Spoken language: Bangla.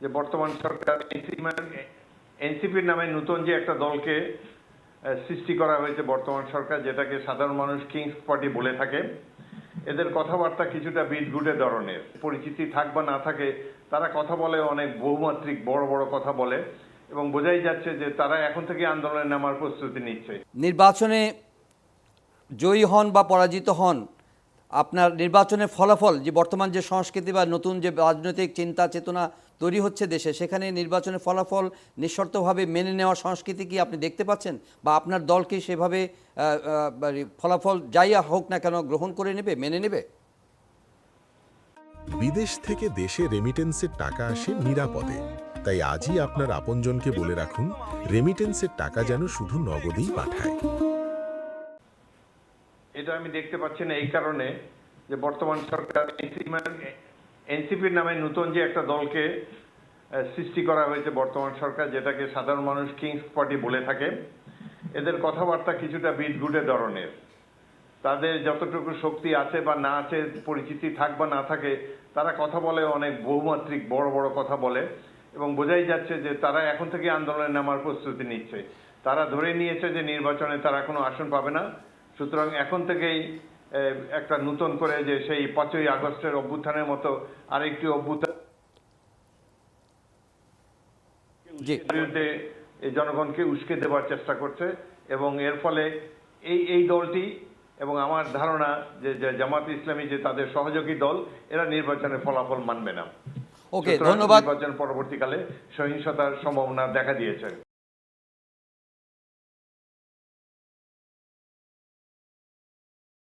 যে বর্তমান সরকার এনসিপির নামে নতুন যে একটা দলকে সৃষ্টি করা হয়েছে বর্তমান সরকার, যেটাকে সাধারণ মানুষ কিংস পার্টি বলে থাকে। এদের কথাবার্তা কিছুটা বিদঘুটে ধরনের, পরিচিতি থাক বা না থাকে তারা কথা বলে অনেক বহুমাত্রিক বড় বড় কথা বলে, এবং বোঝাই যাচ্ছে যে তারা এখন থেকে আন্দোলনে নামার প্রস্তুতি নিচ্ছে। নির্বাচনে জয়ী হন বা পরাজিত হন, আপনার নির্বাচনের ফলাফল যে বর্তমান যে সংস্কৃতি বা নতুন যে রাজনৈতিক চিন্তা চেতনা তৈরি হচ্ছে দেশে, সেখানে নির্বাচনের ফলাফল নিঃশর্তভাবে মেনে নেওয়ার সংস্কৃতি কি আপনি দেখতে পাচ্ছেন, বা আপনার দল কি সেভাবে ফলাফল যাই হোক না কেন গ্রহণ করে নেবে, মেনে নেবে? বিদেশ থেকে দেশে রেমিটেন্সের টাকা আসে নিরাপদে, তাই আজই আপনার আপনজনকে বলে রাখুন রেমিটেন্সের টাকা যেন শুধু নগদেই পাঠায়। এটা আমি দেখতে পাচ্ছি না এই কারণে যে বর্তমান সরকার এনসিপির নামে নতুন যে একটা দলকে সৃষ্টি করা হয়েছে বর্তমান সরকার, যেটাকে সাধারণ মানুষ কিংস পার্টি বলে থাকে। এদের কথাবার্তা কিছুটা বিদঘুটে ধরনের, তাদের যতটুকু শক্তি আছে বা না আছে, পরিচিতি থাক বা না থাকে, তারা কথা বলে অনেক বহুমাত্রিক বড় বড় কথা বলে, এবং বোঝাই যাচ্ছে যে তারা এখন থেকে আন্দোলনে নামার প্রস্তুতি নিচ্ছে। তারা ধরে নিয়েছে যে নির্বাচনে তারা কোনো আসন পাবে না, সুতরাং এখন থেকেই একটা নতুন করে যে সেই 5ই আগস্টের অভ্যুত্থানের মতো আরেকটি অভ্যুত্থান বিরুদ্ধে জনগণকে উস্কে দেওয়ার চেষ্টা করছে, এবং এর ফলে এই দলটি এবং আমার ধারণা যে জামাত ইসলামী যে তাদের সহযোগী দল, এরা নির্বাচনের ফলাফল মানবে না। ওকে, ধন্যবাদ। নির্বাচন পরবর্তীকালে সহিংসতার সম্ভাবনা দেখা দিয়েছে।